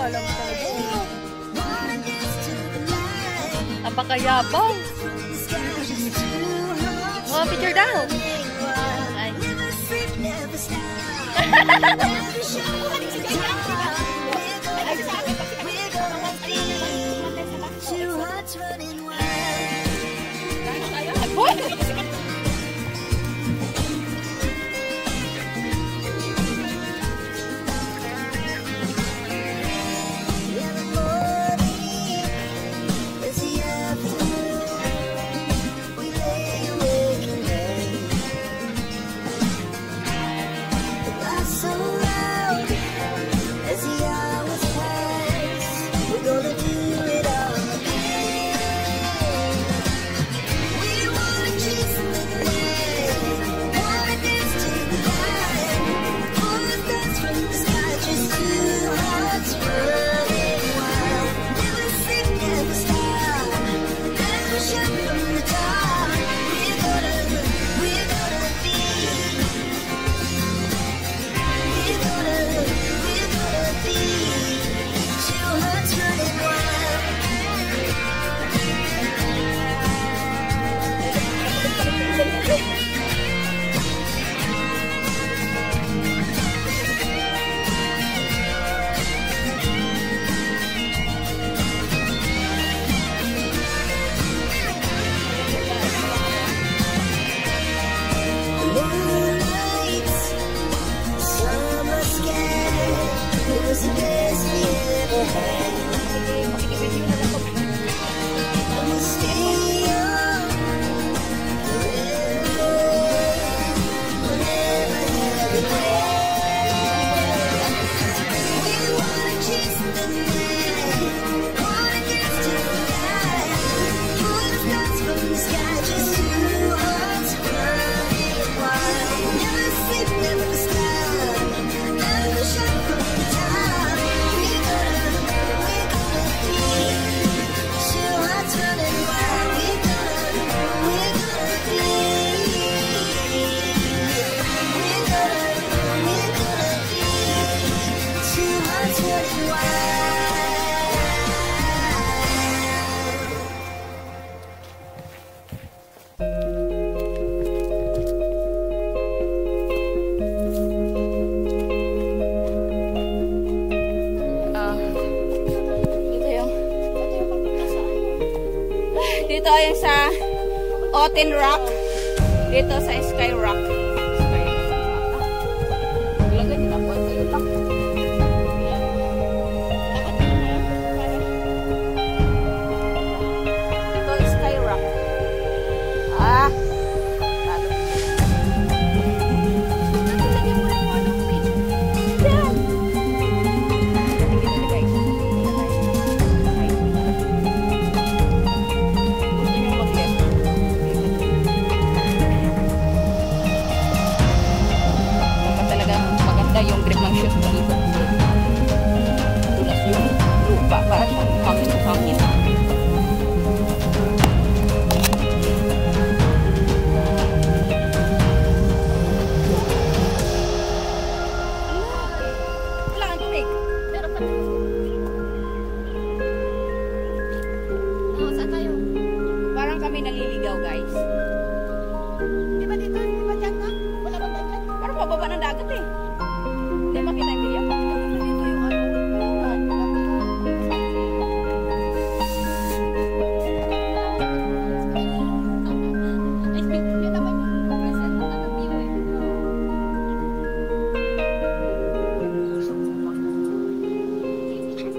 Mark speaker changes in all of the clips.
Speaker 1: Kala mo talaga. Napakayabang. Oh, picture daw. Ay. Dito ay sa Oten Rock. Dito sa Sky Rock. Lagay nila po sa itak. Dito Sky Rock. Ah. Yung grip ng shoes dito. Tulas yung lupa para siyang hangin. Wala ang tubig. Meron pa. Saan tayo? Parang kami naliligaw, guys. Di ba dito? Di ba dyan na? Wala bang dyan? Parang pababa ng dagat eh. Hindi makita yung biyak. Dito yung ano. I think yun naman yung present na view eh.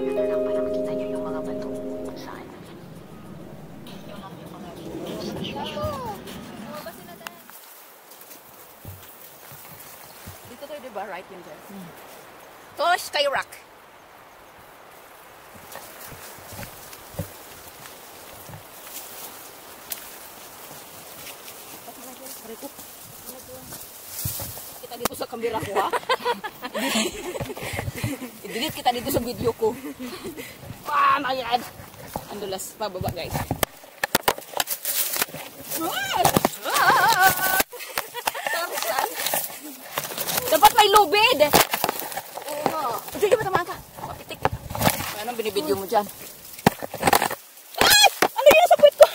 Speaker 1: Ganun lang para makita nyo yung mga bato. Saan? Yun lang yung mga dito tayo diba? Right yun dyan. To Sky Rock. Kita dito sa kamera ko ha. I-delete kita dito sa video ko. Paano yan? Andulas pababa guys. Dapat may lubid. Oo. Sige ba tamaan ka? Papitik. Anong binibidyo mo dyan? Ay! Ano yun sa puwet ko?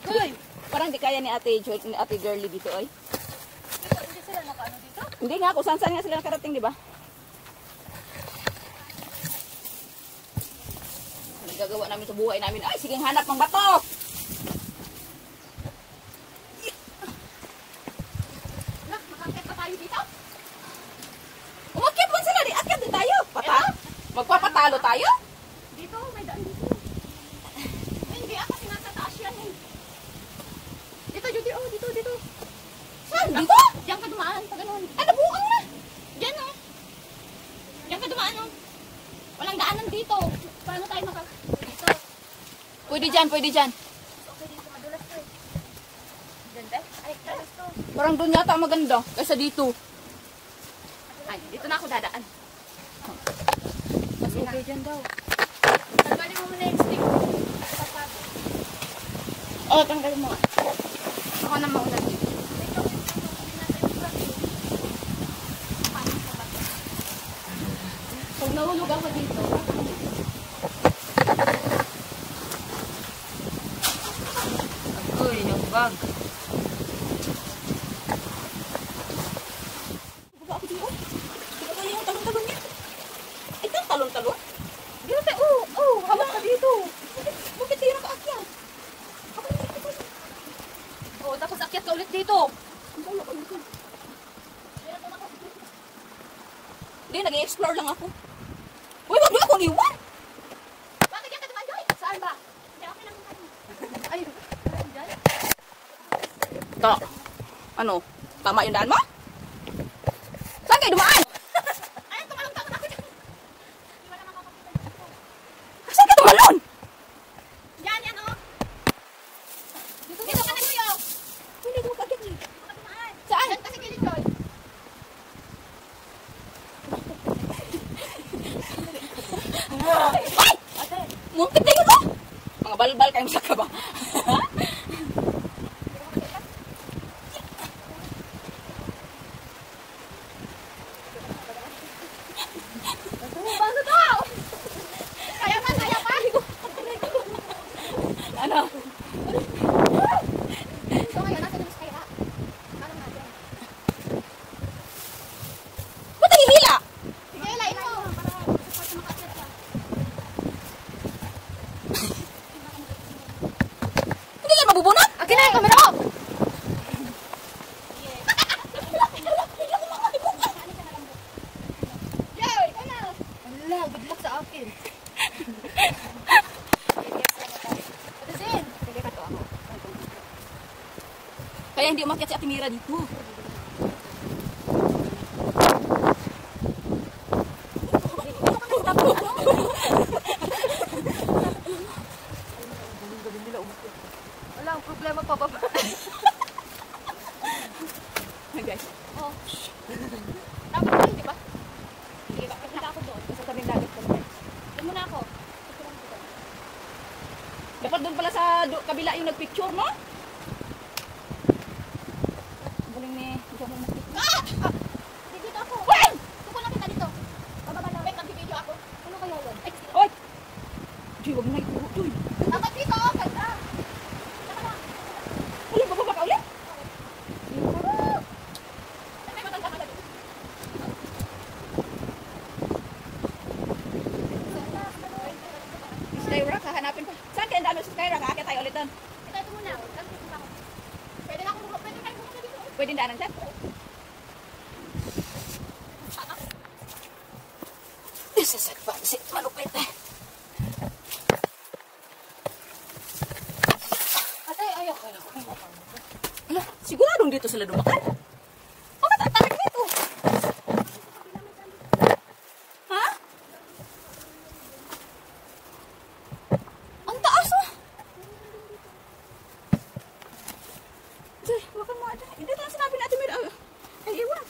Speaker 1: Uy! Parang di kaya ni ate Girlie dito, ay.
Speaker 2: Hindi sila nakaano dito?
Speaker 1: Hindi nga, kung saan nga sila nakarating, di ba? Nagagawa namin sa buhay namin. Ay, sige, hanap ng bato!
Speaker 2: Makakit pa tayo dito?
Speaker 1: Umakyat man sila, akyat din tayo. Magpapatalo tayo?
Speaker 2: Dito, may daan dito. Hindi ako nasa taas yan eh. Dito, Judy, oh, dito.
Speaker 1: Saan? Dito?
Speaker 2: Diyan ka dumaan, pa ganun.
Speaker 1: Ano, buang na?
Speaker 2: Diyan oh. Diyan ka dumaan oh. Walang daanan dito. Paano tayo dito?
Speaker 1: Pwede dyan, pwede dyan.
Speaker 2: Okay, dito madulas to eh. Ganda? Ay, madulas to.
Speaker 1: Parang doon yata maganda, kaysa dito.
Speaker 2: Ay, dito na ako dadaan.
Speaker 1: Mas okay dyan daw.
Speaker 2: Tanggalin mo muna yung stick.
Speaker 1: Oh, tanggalin mo nga.
Speaker 2: Ako na mauna dito. Pag nahulog ako dito,
Speaker 1: Uy, yung bag. Baba ako dito. Di ba kaya yung talon-talon niya? Ito ang talon-talon?
Speaker 2: dito, hawak ka dito.
Speaker 1: Bakit kayo nakaakyat?
Speaker 2: Oh, tapos akyat ka ulit dito.
Speaker 1: Ang bala ko dito. Hindi, nag-i-explore lang ako. Uy, wag mo akong iwan!
Speaker 2: Bakit yan ka dumaan, Joy? Saan ba? Hindi, okay lang naman. Ay, dyan?
Speaker 1: Ano? Tama yung daan mo? Saan kayo dumaan?
Speaker 2: Ay, tumalong-talon ako dyan. Hindi wala makakapita dito.
Speaker 1: Saan ka tumalon?
Speaker 2: Yan, oh. Dito ka na, Kuya.
Speaker 1: Hindi ko magkakit niyo.
Speaker 2: Dito ka dumaan.
Speaker 1: Saan?
Speaker 2: Yan kasi kilid, Joy.
Speaker 1: Ay! Muntik na yun, oh! Mga balbal kayong saka ba?
Speaker 2: Bago to! Kaya pa!
Speaker 1: Ano?
Speaker 2: So ngayon, nasa dun sa kaya. Parang natin.
Speaker 1: Ba't nahihila?
Speaker 2: Sige, lain mo. Para makakit ka.
Speaker 1: Hindi kayo mabubunot?
Speaker 2: Akin na yung kamera ko! Joy, ikaw na. Wala, good luck sa akin. Atasin. Sige ka to ako.
Speaker 1: Kaya hindi umakyat si Ate Mira dito.
Speaker 2: Wala, ang problema pa ba?
Speaker 1: Guys,
Speaker 2: Oh. Dapat doon, di ba? Sige, bakit na ako doon?
Speaker 1: sa tabing dagat ko.
Speaker 2: Doon muna ako.
Speaker 1: Dapat doon pala sa kabila yung nagpicture, no? Buling ni...
Speaker 2: Ah! Dito ako.
Speaker 1: Wait!
Speaker 2: Tuko lang kita dito. Bababa lang. Wait, nagbibideo ako. Ano kaya yun? Ay, sige.
Speaker 1: Oy! Diyo, wag mo na ituro. Diyo.
Speaker 2: Dapat dito, oh, ganda. Saka na.
Speaker 1: Ulit, bababa ka ulit?
Speaker 2: May matanda ka dito.
Speaker 1: Skyrock, hahanapin pa. Saan kayo dami sa Skyrock? Aakyat tayo ulit doon.
Speaker 2: Ito muna. Dito ako. Pwede na ako pwede kayo muna dito.
Speaker 1: Pwede daanan dyan? This is advanced. Malupit eh.
Speaker 2: Ate, ayoko.
Speaker 1: Ala, siguradong dito sila dumakan? Bakit ang tarik dito? Ha? Ang taas oh! Day, wakan mo ata. Hindi lang sinabi natin Mira. Ay, iwan.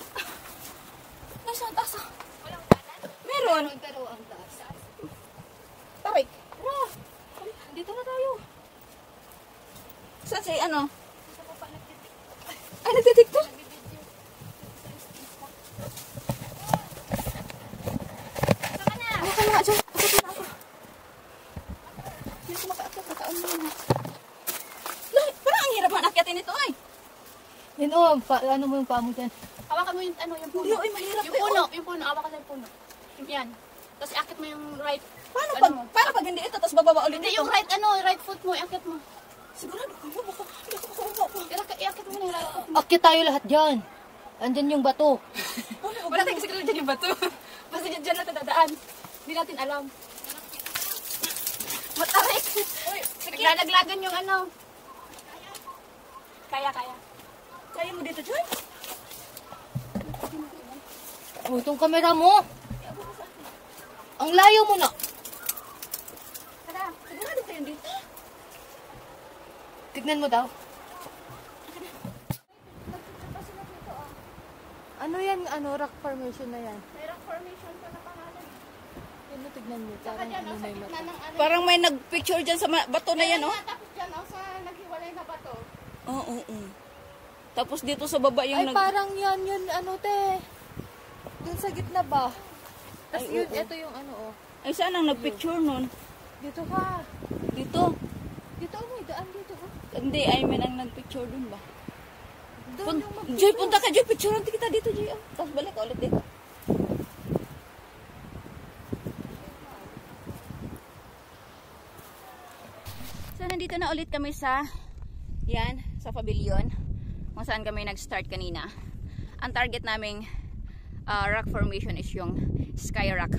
Speaker 1: Nasa ang taas oh.
Speaker 2: Walang kanan.
Speaker 1: Meron.
Speaker 2: Pero ang taas.
Speaker 1: Tarik. Tara. Dito na tayo. Saan si ano?
Speaker 2: Gusto ko pa nagtitik.
Speaker 1: Ay, nagtitiktok?
Speaker 2: Nagbibideo.
Speaker 3: Ano, ano mo yung paa mo dyan?
Speaker 2: Hawakan mo yung ano, yung puno.
Speaker 1: Hindi, ay, mahirap
Speaker 2: Yung
Speaker 1: eh,
Speaker 2: puno, yung puno. Hawakan mo yung puno. Yan. Tapos iakit mo yung right.
Speaker 1: Paano
Speaker 2: ano
Speaker 1: pag,
Speaker 2: mo?
Speaker 1: paano pag hindi ito, tapos bababa ulit
Speaker 2: Hindi,
Speaker 1: ito?
Speaker 2: yung right ano, right foot mo, iakit mo.
Speaker 1: Sigurado ko, baka hindi ako makaupo.
Speaker 2: Iakit mo na yung right foot mo.
Speaker 3: Akit tayo lahat dyan. Andyan yung bato.
Speaker 2: Wala tayong siguro dyan yung bato. Basta dyan natin dadaan. Hindi natin alam. Matarik. Naglalaglagan yung ano. Kaya.
Speaker 1: Kaya mo dito, Joy?
Speaker 3: Oh, itong kamera mo. Ang layo mo na.
Speaker 2: Tara.
Speaker 1: Sigurado kayo dito?
Speaker 3: Tignan mo daw. Ano yan, ano, rock formation na yan?
Speaker 2: May rock formation pa na pangalan.
Speaker 3: Ano, tignan mo.
Speaker 2: Saka
Speaker 3: Parang
Speaker 2: dyan,
Speaker 3: ano
Speaker 2: sa
Speaker 3: may
Speaker 2: gitna
Speaker 3: mata.
Speaker 2: ng ano.
Speaker 1: Parang may nagpicture dyan sa bato na yan, oh.
Speaker 2: Tapos dyan, sa naghiwalay na bato.
Speaker 1: Oo. Tapos dito sa baba yung
Speaker 3: Ay, parang yan, yun, ano, te. Dun sa gitna ba? Tapos
Speaker 1: Ay,
Speaker 3: yun,
Speaker 1: oo.
Speaker 3: ito yung ano, oh.
Speaker 1: Ay, saan ang nagpicture nun?
Speaker 3: Dito ka.
Speaker 1: Dito?
Speaker 3: Dito, may daan dito, oh.
Speaker 1: Hindi, I mean, ang nagpicture dun ba?
Speaker 3: Doon yung mag-
Speaker 1: Joy, punta ka, Joy. Picture kita dito, Joy. Oh. Tapos balik ka ulit dito. So, nandito na ulit kami sa pavilion kung saan kami nag-start kanina. Ang target naming rock formation is yung Sky Rock.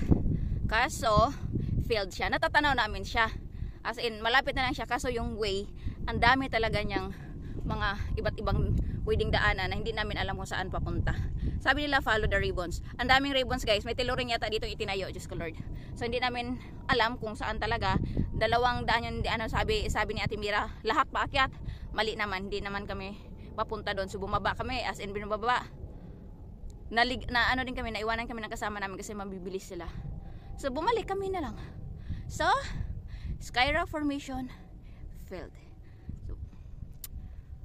Speaker 1: Kaso, failed siya. Natatanaw namin siya. As in, malapit na lang siya. Kaso yung way, ang dami talaga niyang mga iba't ibang pwedeng daanan na hindi namin alam kung saan papunta. Sabi nila, follow the ribbons. Ang daming ribbons, guys. May tiluring yata dito itinayo, Diyos ko Lord. So, hindi namin alam kung saan talaga. 2 daan yun, sabi ni Ate Mira, lahat paakyat. Mali naman, hindi naman kami papunta doon. So, bumaba kami, as in, binababa. Din kami, naiwanan kami ng kasama namin kasi mabibilis sila. So, bumalik kami na lang. So, Sky Rock formation failed. So,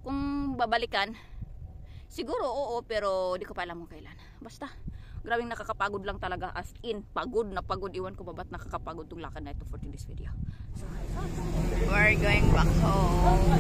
Speaker 1: kung babalikan, siguro oo, pero di ko pa alam kung kailan. Basta, grabing nakakapagod lang talaga, as in, pagod na pagod. Iwan ko ba ba't nakakapagod tong lakad na ito for today's video. So, we're going back home.